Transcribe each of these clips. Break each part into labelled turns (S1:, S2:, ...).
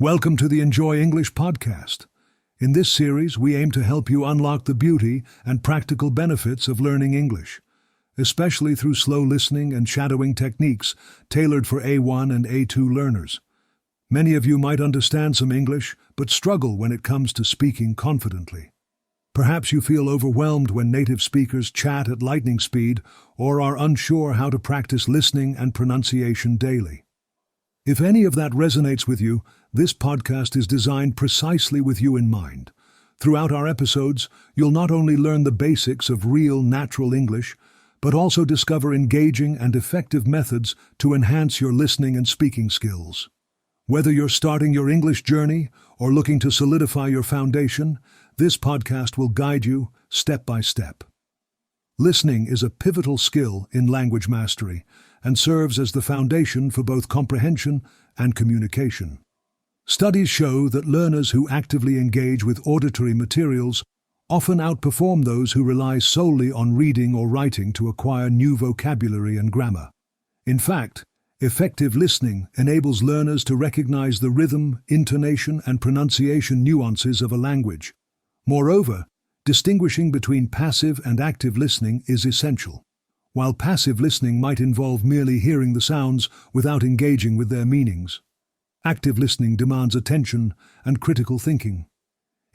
S1: Welcome to the Enjoy English podcast. In this series, we aim to help you unlock the beauty and practical benefits of learning English, especially through slow listening and shadowing techniques tailored for A1 and A2 learners. Many of you might understand some English, but struggle when it comes to speaking confidently. Perhaps you feel overwhelmed when native speakers chat at lightning speed or are unsure how to practice listening and pronunciation daily. If any of that resonates with you, this podcast is designed precisely with you in mind. Throughout our episodes, you'll not only learn the basics of real, natural English, but also discover engaging and effective methods to enhance your listening and speaking skills. Whether you're starting your English journey or looking to solidify your foundation, this podcast will guide you step by step. Listening is a pivotal skill in language mastery and serves as the foundation for both comprehension and communication. Studies show that learners who actively engage with auditory materials often outperform those who rely solely on reading or writing to acquire new vocabulary and grammar. In fact, effective listening enables learners to recognize the rhythm, intonation, and pronunciation nuances of a language. Moreover, distinguishing between passive and active listening is essential. While passive listening might involve merely hearing the sounds without engaging with their meanings, active listening demands attention and critical thinking.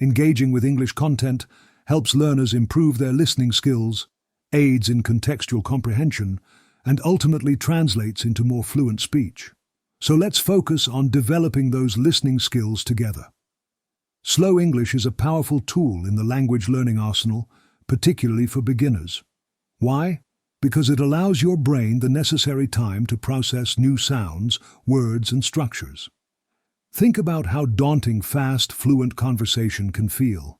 S1: Engaging with English content helps learners improve their listening skills, aids in contextual comprehension, and ultimately translates into more fluent speech. So let's focus on developing those listening skills together. Slow English is a powerful tool in the language learning arsenal, particularly for beginners. Why? Because it allows your brain the necessary time to process new sounds, words, and structures. Think about how daunting fast, fluent conversation can feel.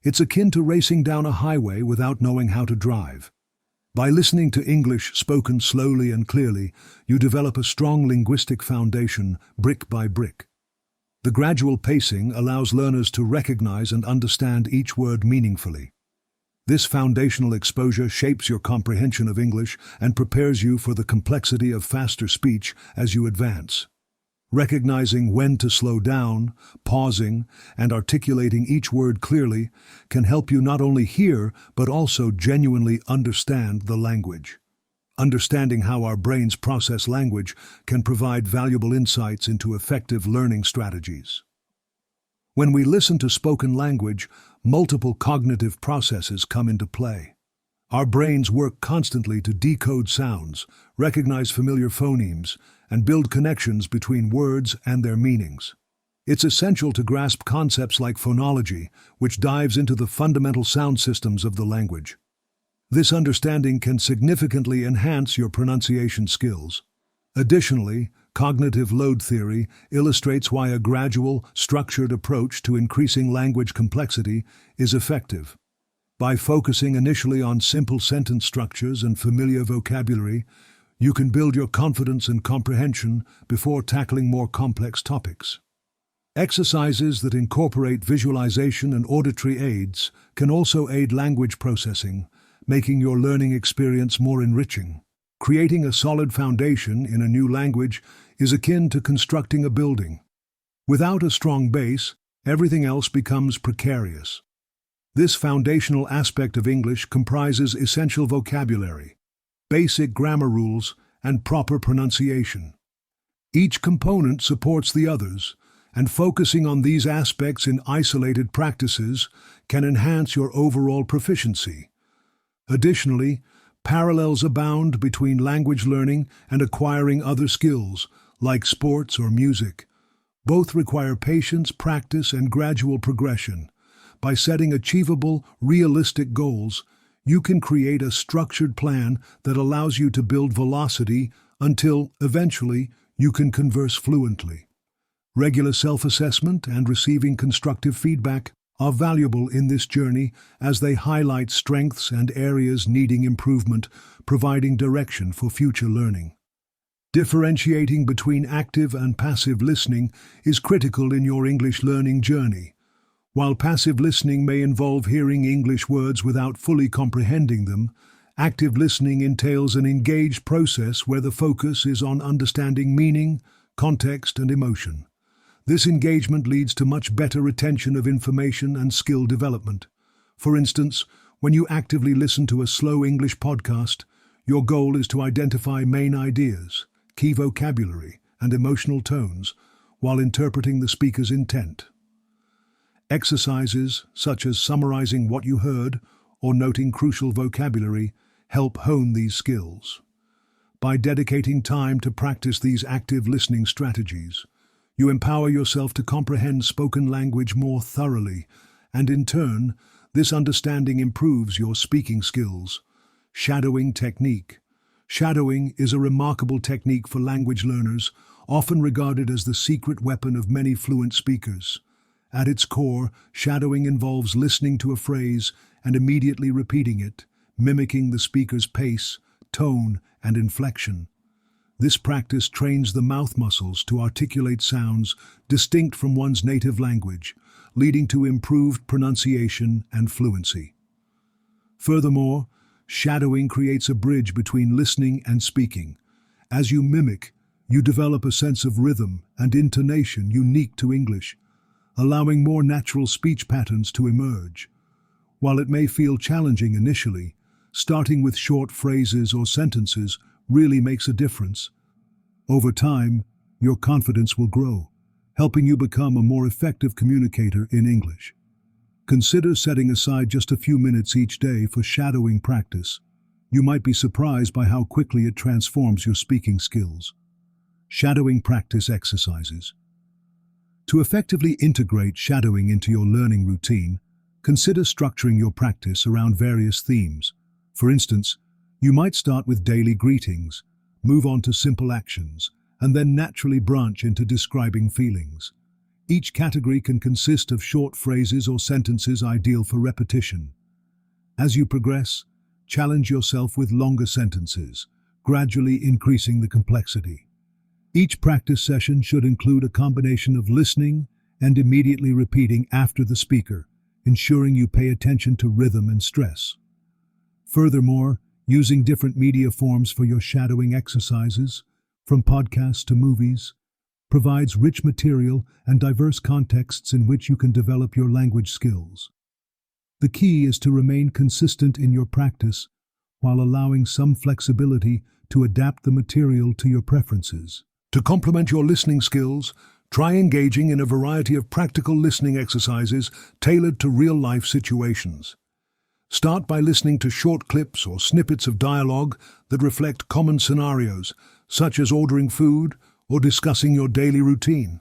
S1: It's akin to racing down a highway without knowing how to drive. By listening to English spoken slowly and clearly, you develop a strong linguistic foundation, brick by brick. The gradual pacing allows learners to recognize and understand each word meaningfully. This foundational exposure shapes your comprehension of English and prepares you for the complexity of faster speech as you advance. Recognizing when to slow down, pausing, and articulating each word clearly can help you not only hear but also genuinely understand the language. Understanding how our brains process language can provide valuable insights into effective learning strategies. When we listen to spoken language, multiple cognitive processes come into play. Our brains work constantly to decode sounds, recognize familiar phonemes, and build connections between words and their meanings. It's essential to grasp concepts like phonology, which dives into the fundamental sound systems of the language. This understanding can significantly enhance your pronunciation skills. Additionally, cognitive load theory illustrates why a gradual, structured approach to increasing language complexity is effective. By focusing initially on simple sentence structures and familiar vocabulary, you can build your confidence and comprehension before tackling more complex topics. Exercises that incorporate visualization and auditory aids can also aid language processing, making your learning experience more enriching. Creating a solid foundation in a new language is akin to constructing a building. Without a strong base, everything else becomes precarious. This foundational aspect of English comprises essential vocabulary, basic grammar rules, and proper pronunciation. Each component supports the others, and focusing on these aspects in isolated practices can enhance your overall proficiency. Additionally, parallels abound between language learning and acquiring other skills, like sports or music. Both require patience, practice, and gradual progression. By setting achievable, realistic goals, you can create a structured plan that allows you to build velocity until, eventually, you can converse fluently. Regular self-assessment and receiving constructive feedback are valuable in this journey as they highlight strengths and areas needing improvement, providing direction for future learning. Differentiating between active and passive listening is critical in your English learning journey. While passive listening may involve hearing English words without fully comprehending them, active listening entails an engaged process where the focus is on understanding meaning, context, and emotion. This engagement leads to much better retention of information and skill development. For instance, when you actively listen to a slow English podcast, your goal is to identify main ideas, key vocabulary, and emotional tones while interpreting the speaker's intent. Exercises, such as summarizing what you heard or noting crucial vocabulary, help hone these skills. By dedicating time to practice these active listening strategies, you empower yourself to comprehend spoken language more thoroughly, and in turn, this understanding improves your speaking skills. Shadowing technique. Shadowing is a remarkable technique for language learners, often regarded as the secret weapon of many fluent speakers. At its core, shadowing involves listening to a phrase and immediately repeating it, mimicking the speaker's pace, tone, and inflection. This practice trains the mouth muscles to articulate sounds distinct from one's native language, leading to improved pronunciation and fluency. Furthermore, shadowing creates a bridge between listening and speaking. As you mimic, you develop a sense of rhythm and intonation unique to English, allowing more natural speech patterns to emerge. While it may feel challenging initially, starting with short phrases or sentences really makes a difference. Over time, your confidence will grow, helping you become a more effective communicator in English. Consider setting aside just a few minutes each day for shadowing practice. You might be surprised by how quickly it transforms your speaking skills. Shadowing practice exercises. To effectively integrate shadowing into your learning routine, consider structuring your practice around various themes. For instance, you might start with daily greetings, move on to simple actions, and then naturally branch into describing feelings. Each category can consist of short phrases or sentences ideal for repetition. As you progress, challenge yourself with longer sentences, gradually increasing the complexity. Each practice session should include a combination of listening and immediately repeating after the speaker, ensuring you pay attention to rhythm and stress. Furthermore, using different media forms for your shadowing exercises, from podcasts to movies, provides rich material and diverse contexts in which you can develop your language skills. The key is to remain consistent in your practice while allowing some flexibility to adapt the material to your preferences. To complement your listening skills, try engaging in a variety of practical listening exercises tailored to real-life situations. Start by listening to short clips or snippets of dialogue that reflect common scenarios, such as ordering food or discussing your daily routine.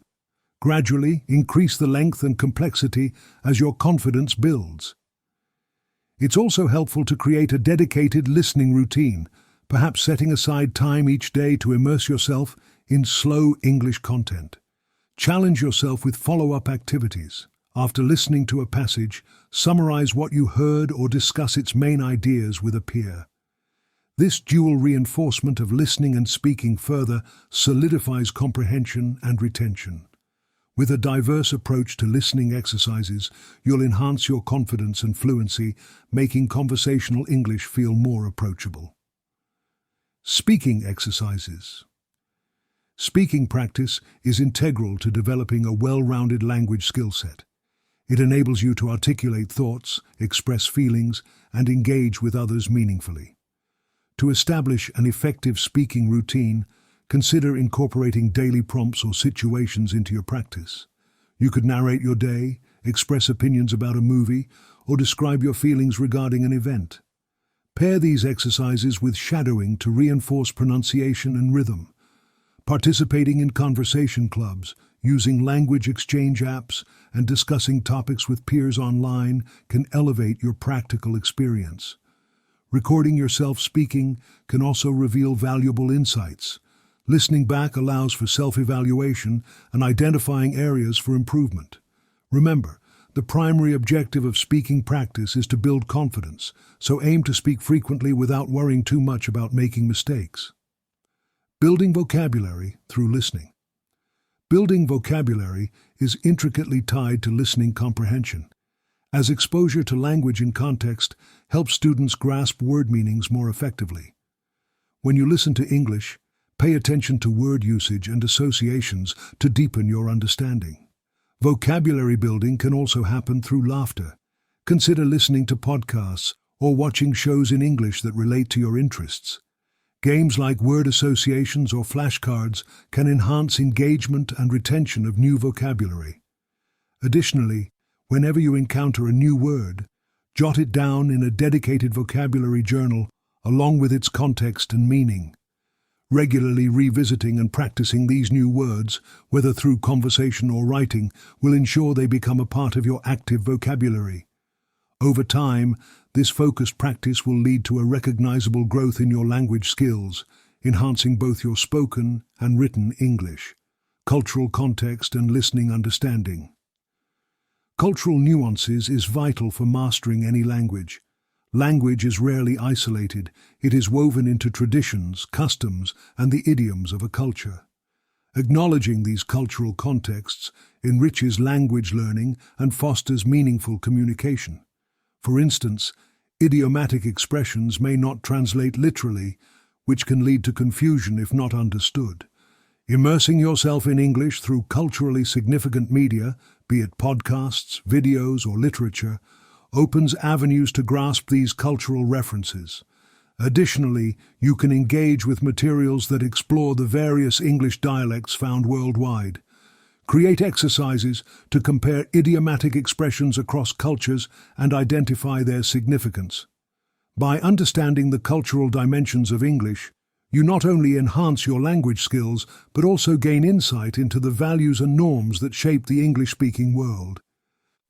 S1: Gradually, increase the length and complexity as your confidence builds. It's also helpful to create a dedicated listening routine, perhaps setting aside time each day to immerse yourself in slow English content. Challenge yourself with follow-up activities. After listening to a passage, summarize what you heard or discuss its main ideas with a peer. This dual reinforcement of listening and speaking further solidifies comprehension and retention. With a diverse approach to listening exercises, you'll enhance your confidence and fluency, making conversational English feel more approachable. Speaking exercises. Speaking practice is integral to developing a well-rounded language skill set. It enables you to articulate thoughts, express feelings, and engage with others meaningfully. To establish an effective speaking routine, consider incorporating daily prompts or situations into your practice. You could narrate your day, express opinions about a movie, or describe your feelings regarding an event. Pair these exercises with shadowing to reinforce pronunciation and rhythm. Participating in conversation clubs, using language exchange apps, and discussing topics with peers online can elevate your practical experience. Recording yourself speaking can also reveal valuable insights. Listening back allows for self-evaluation and identifying areas for improvement. Remember, the primary objective of speaking practice is to build confidence, so aim to speak frequently without worrying too much about making mistakes. Building vocabulary through listening. Building vocabulary is intricately tied to listening comprehension, as exposure to language in context helps students grasp word meanings more effectively. When you listen to English, Pay attention to word usage and associations to deepen your understanding. Vocabulary building can also happen through laughter. Consider listening to podcasts or watching shows in English that relate to your interests. Games like word associations or flashcards can enhance engagement and retention of new vocabulary. Additionally, whenever you encounter a new word, jot it down in a dedicated vocabulary journal along with its context and meaning. Regularly revisiting and practicing these new words, whether through conversation or writing, will ensure they become a part of your active vocabulary. Over time, this focused practice will lead to a recognizable growth in your language skills, enhancing both your spoken and written English, cultural context and listening understanding. Cultural nuances is vital for mastering any language. Language is rarely isolated. It is woven into traditions, customs, and the idioms of a culture. Acknowledging these cultural contexts enriches language learning and fosters meaningful communication. For instance, idiomatic expressions may not translate literally, which can lead to confusion if not understood. Immersing yourself in English through culturally significant media, be it podcasts, videos, or literature, opens avenues to grasp these cultural references. Additionally, you can engage with materials that explore the various English dialects found worldwide. Create exercises to compare idiomatic expressions across cultures and identify their significance. By understanding the cultural dimensions of English, you not only enhance your language skills, but also gain insight into the values and norms that shape the English-speaking world.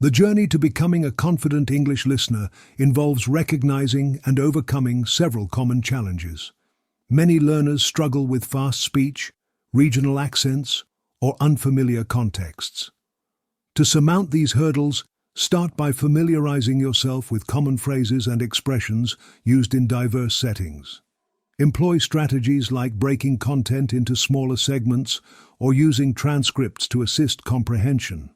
S1: The journey to becoming a confident English listener involves recognizing and overcoming several common challenges. Many learners struggle with fast speech, regional accents, or unfamiliar contexts. To surmount these hurdles, start by familiarizing yourself with common phrases and expressions used in diverse settings. Employ strategies like breaking content into smaller segments or using transcripts to assist comprehension.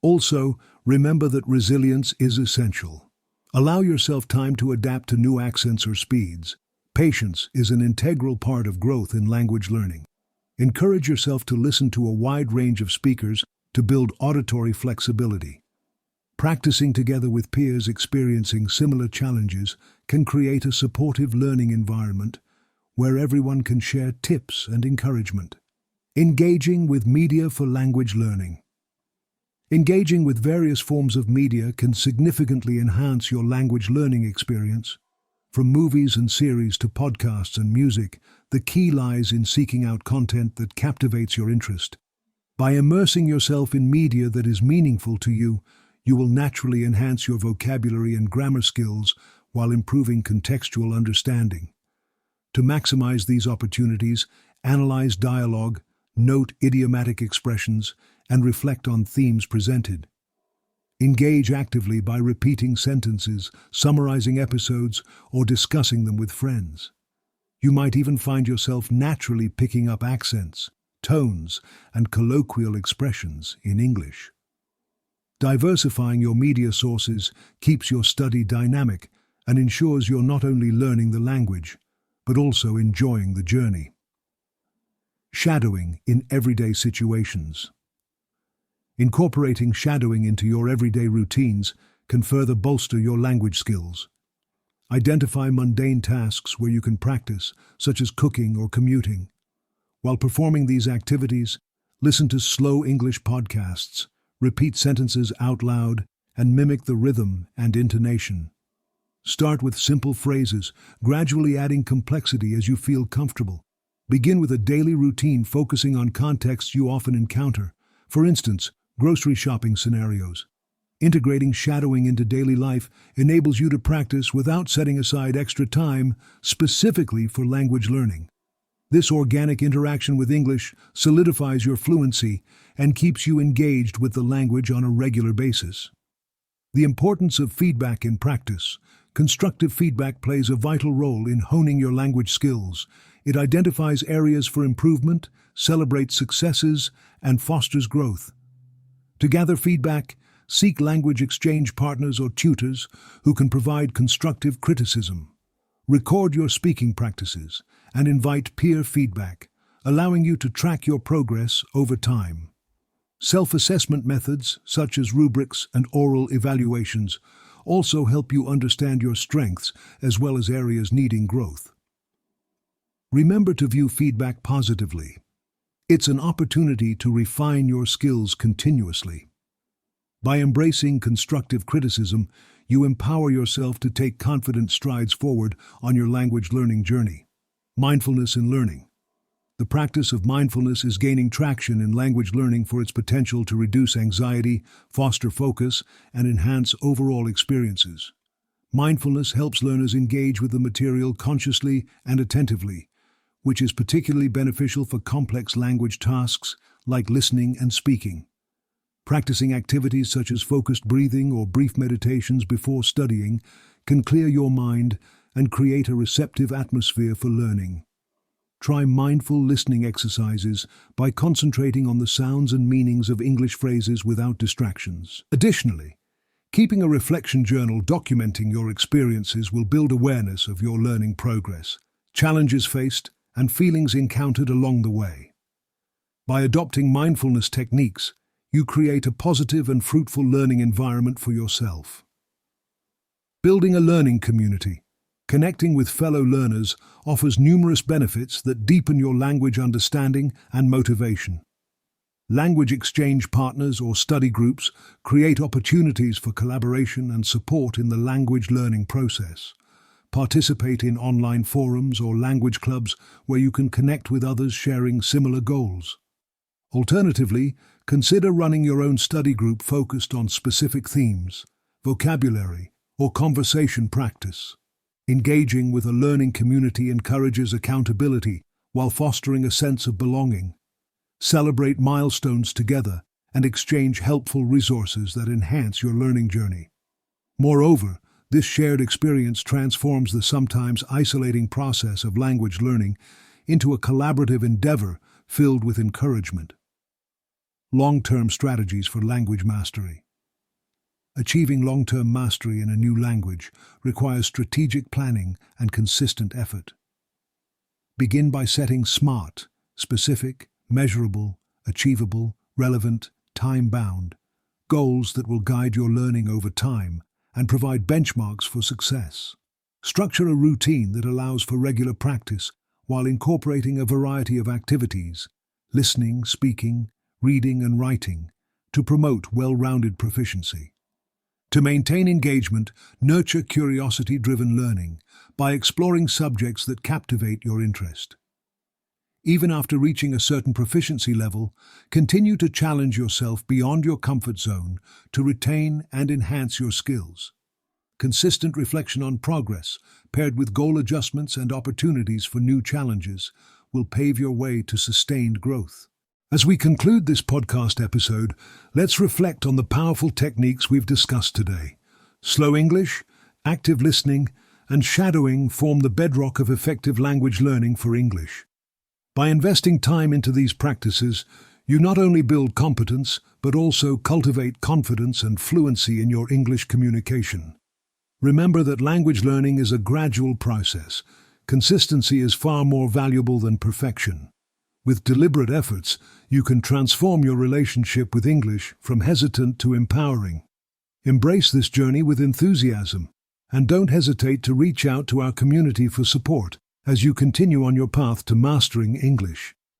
S1: Also, remember that resilience is essential. Allow yourself time to adapt to new accents or speeds. Patience is an integral part of growth in language learning. Encourage yourself to listen to a wide range of speakers to build auditory flexibility. Practicing together with peers experiencing similar challenges can create a supportive learning environment where everyone can share tips and encouragement. Engaging with media for language learning. Engaging with various forms of media can significantly enhance your language learning experience. From movies and series to podcasts and music, the key lies in seeking out content that captivates your interest. By immersing yourself in media that is meaningful to you, you will naturally enhance your vocabulary and grammar skills while improving contextual understanding. To maximize these opportunities, analyze dialogue, note idiomatic expressions, and reflect on themes presented. Engage actively by repeating sentences, summarizing episodes, or discussing them with friends. You might even find yourself naturally picking up accents, tones, and colloquial expressions in English. Diversifying your media sources keeps your study dynamic and ensures you're not only learning the language, but also enjoying the journey. Shadowing in everyday situations. Incorporating shadowing into your everyday routines can further bolster your language skills. Identify mundane tasks where you can practice, such as cooking or commuting. While performing these activities, listen to slow English podcasts, repeat sentences out loud, and mimic the rhythm and intonation. Start with simple phrases, gradually adding complexity as you feel comfortable. Begin with a daily routine focusing on contexts you often encounter. For instance, grocery shopping scenarios. Integrating shadowing into daily life enables you to practice without setting aside extra time specifically for language learning. This organic interaction with English solidifies your fluency and keeps you engaged with the language on a regular basis. The importance of feedback in practice. Constructive feedback plays a vital role in honing your language skills. It identifies areas for improvement, celebrates successes, and fosters growth. To gather feedback, seek language exchange partners or tutors who can provide constructive criticism. Record your speaking practices and invite peer feedback. allowing you to track your progress over time. Self-assessment methods, such as rubrics and oral evaluations, also help you understand your strengths as well as areas needing growth. Remember to view feedback positively. It's an opportunity to refine your skills continuously. By embracing constructive criticism, you empower yourself to take confident strides forward on your language learning journey. Mindfulness in learning. The practice of mindfulness is gaining traction in language learning for its potential to reduce anxiety, foster focus, and enhance overall experiences. Mindfulness helps learners engage with the material consciously and attentively, which is particularly beneficial for complex language tasks like listening and speaking. Practicing activities such as focused breathing or brief meditations before studying can clear your mind and create a receptive atmosphere for learning. Try mindful listening exercises by concentrating on the sounds and meanings of English phrases without distractions. Additionally, keeping a reflection journal documenting your experiences will build awareness of your learning progress, challenges faced, and feelings encountered along the way. By adopting mindfulness techniques, you create a positive and fruitful learning environment for yourself. Building a learning community. Connecting with fellow learners offers numerous benefits that deepen your language understanding and motivation. Language exchange partners or study groups create opportunities for collaboration and support in the language learning process. Participate in online forums or language clubs where you can connect with others sharing similar goals. Alternatively, consider running your own study group focused on specific themes, vocabulary, or conversation practice. Engaging with a learning community encourages accountability while fostering a sense of belonging. Celebrate milestones together and exchange helpful resources that enhance your learning journey. Moreover, this shared experience transforms the sometimes isolating process of language learning into a collaborative endeavor filled with encouragement. Long-term strategies for language mastery. Achieving long-term mastery in a new language requires strategic planning and consistent effort. Begin by setting SMART, specific, measurable, achievable, relevant, time-bound, goals that will guide your learning over time and provide benchmarks for success. Structure a routine that allows for regular practice while incorporating a variety of activities, listening, speaking, reading, and writing, to promote well-rounded proficiency. To maintain engagement, nurture curiosity-driven learning by exploring subjects that captivate your interest. Even after reaching a certain proficiency level, continue to challenge yourself beyond your comfort zone to retain and enhance your skills. Consistent reflection on progress, paired with goal adjustments and opportunities for new challenges, will pave your way to sustained growth. As we conclude this podcast episode, let's reflect on the powerful techniques we've discussed today. Slow English, active listening, and shadowing form the bedrock of effective language learning for English. By investing time into these practices, you not only build competence, but also cultivate confidence and fluency in your English communication. Remember that language learning is a gradual process. Consistency is far more valuable than perfection. With deliberate efforts, you can transform your relationship with English from hesitant to empowering. Embrace this journey with enthusiasm, and don't hesitate to reach out to our community for support as you continue on your path to mastering English.